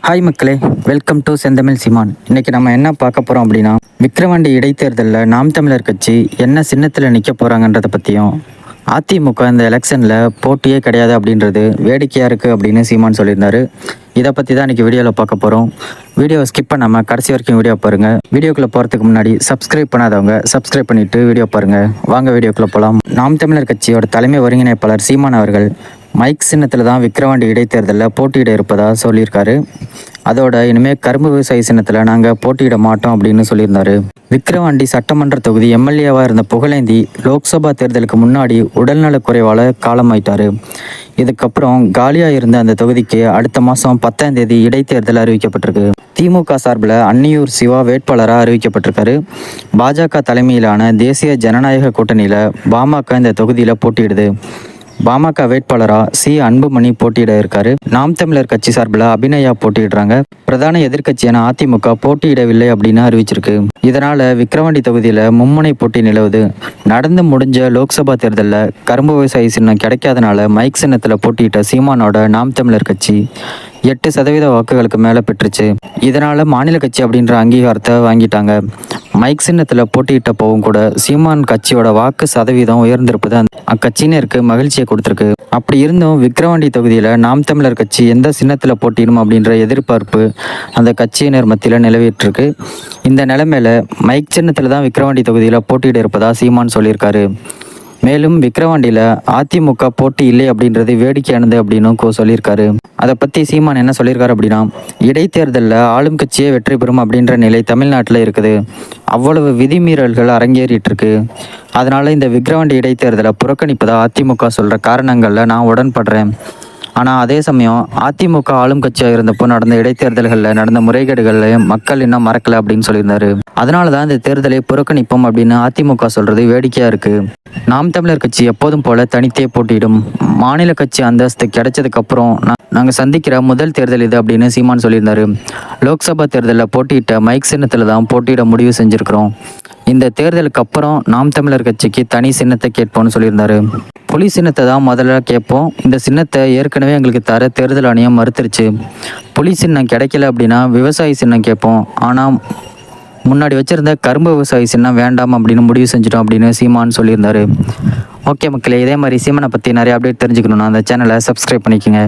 Hi மக்களே, welcome to செந்தமிழ் சீமான். இன்றைக்கி நம்ம என்ன பார்க்க போகிறோம் அப்படின்னா, விக்கிரவாண்டி இடைத்தேர்தலில் நாம் தமிழர் கட்சி என்ன சின்னத்தில் நிற்க போகிறாங்கன்றதை பற்றியும், அதிமுக இந்த எலெக்ஷனில் போட்டியே கிடையாது அப்படின்றது வேடிக்கையாக இருக்குது அப்படின்னு சீமான் சொல்லியிருந்தார். இதை பற்றி தான் இன்றைக்கி வீடியோவில் பார்க்க போகிறோம். வீடியோவை ஸ்கிப் பண்ணாமல் கடைசி வரைக்கும் வீடியோ பாருங்கள். வீடியோக்குள்ளே போகிறதுக்கு முன்னாடி சப்ஸ்கிரைப் பண்ணாதவங்க சப்ஸ்கிரைப் பண்ணிவிட்டு வீடியோ பாருங்கள். வாங்க வீடியோக்குள்ளே போகலாம். நாம் தமிழர் கட்சியோட தலைமை ஒருங்கிணைப்பாளர் சீமான் அவர்கள் மைக் சின்னத்தில் தான் விக்கிரவாண்டி இடைத்தேர்தலில் போட்டியிட இருப்பதாக சொல்லியிருக்காரு. அதோட இனிமேல் கரும்பு விவசாய சின்னத்தில் நாங்கள் போட்டியிட மாட்டோம் அப்படின்னு சொல்லியிருந்தாரு. விக்கிரவாண்டி சட்டமன்ற தொகுதி எம்எல்ஏவாக இருந்த புகழேந்தி லோக்சபா தேர்தலுக்கு முன்னாடி உடல்நலக் குறைவால் காலமாயிட்டார். இதுக்கப்புறம் காலியாக இருந்த அந்த தொகுதிக்கு அடுத்த மாதம் 10ஆம் தேதி இடைத்தேர்தல் அறிவிக்கப்பட்டிருக்கு. திமுக சார்பில் அன்னியூர் சிவா வேட்பாளராக அறிவிக்கப்பட்டிருக்காரு. பாஜக தலைமையிலான தேசிய ஜனநாயக கூட்டணியில் பாமக இந்த தொகுதியில் போட்டியிடுது. பாமக வேட்பாளராக அன்புமணி போட்டியிட இருக்காரு. நாம் தமிழர் கட்சி சார்பில் அபிநயா போட்டியிடுறாங்க. பிரதான எதிர்க்கட்சியான அதிமுக போட்டியிடவில்லை அப்படின்னு அறிவிச்சிருக்கு. இதனால விக்கிரவாண்டி தொகுதியில் மும்முனை போட்டி நிலவுது. நடந்து முடிஞ்ச லோக்சபா தேர்தலில் கரும்பு விவசாயி சின்னம் கிடைக்காதனால மைக் சின்னத்தில் போட்டியிட்ட சீமானோட நாம் தமிழர் கட்சி 8% வாக்குகளுக்கு மேலே பெற்றுச்சு. இதனால் மாநில கட்சி அப்படின்ற அங்கீகாரத்தை வாங்கிட்டாங்க. மைக் சின்னத்தில் போட்டியிட்ட போவும் கூட சீமான் கட்சியோட வாக்கு சதவீதம் உயர்ந்திருப்பது அக்கட்சியினருக்கு மகிழ்ச்சியை கொடுத்துருக்கு. அப்படி இருந்தும் விக்கிரவாண்டி தொகுதியில் நாம் தமிழர் கட்சி எந்த சின்னத்தில் போட்டியிடும் அப்படின்ற எதிர்பார்ப்பு அந்த கட்சியினர் மத்தியில் நிலவிட்டுருக்கு. இந்த நிலைமையில மைக் சின்னத்தில் தான் விக்கிரவாண்டி தொகுதியில் போட்டியிட இருப்பதா சீமான் சொல்லியிருக்காரு. மேலும் விக்கிரவாண்டியில் அதிமுக போட்டி இல்லை அப்படின்றது வேடிக்கையானது அப்படின்னு சொல்லியிருக்காரு. அதை பற்றி சீமான் என்ன சொல்லியிருக்காரு அப்படின்னா, இடைத்தேர்தலில் ஆளும் கட்சியே வெற்றி பெறும் அப்படின்ற நிலை தமிழ்நாட்டில் இருக்குது. அவ்வளவு விதிமீறல்கள் அரங்கேறிட்டு இருக்கு. அதனால் இந்த விக்கிரவாண்டி இடைத்தேர்தலை புறக்கணிப்பதாக அதிமுக சொல்கிற காரணங்களில் நான் உடன்படுறேன். ஆனால் அதே சமயம் அதிமுக ஆளும் கட்சியாக இருந்தப்போ நடந்த இடைத்தேர்தல்களில் நடந்த முறைகேடுகளில் மக்கள் இன்னும் மறக்கலை அப்படின்னு சொல்லியிருந்தாரு. அதனால தான் இந்த தேர்தலை புறக்கணிப்போம் அப்படின்னு அதிமுக சொல்கிறது வேடிக்கையாக இருக்குது. நாம் தமிழர் கட்சி எப்போதும் போல தனித்தே போட்டியிடும். மாநில கட்சி அந்தஸ்து கிடைச்சதுக்கப்புறம் நாங்கள் சந்திக்கிற முதல் தேர்தல் இது அப்படின்னு சீமான் சொல்லியிருந்தாரு. லோக்சபா தேர்தலில் போட்டியிட்ட மைக் சின்னத்தில் தான் போட்டியிட முடிவு செஞ்சுருக்கிறோம். இந்த தேர்தலுக்கு அப்புறம் நாம் தமிழர் கட்சிக்கு தனி சின்னத்தை கேட்போம்னு சொல்லியிருந்தாரு. புலி சின்னத்தை தான் முதல்ல கேட்போம். இந்த சின்னத்தை ஏற்கனவே எங்களுக்கு தர தேர்தல் ஆணையம் மறுத்துருச்சு. புலி சின்னம் கிடைக்கல அப்படின்னா விவசாயி சின்னம் கேட்போம். ஆனால் முன்னாடி வச்சுருந்த கரும்பு விவசாயி சின்னம் வேண்டாம் அப்படின்னு முடிவு செஞ்சிட்டோம் அப்படின்னு சீமான் சொல்லியிருந்தாரு. ஓகே மக்களே, இதே மாதிரி சீமானை பற்றி நிறைய அப்டேட் தெரிஞ்சுக்கணுன்னா அந்த சேனலை சப்ஸ்கிரைப் பண்ணிக்கோங்க.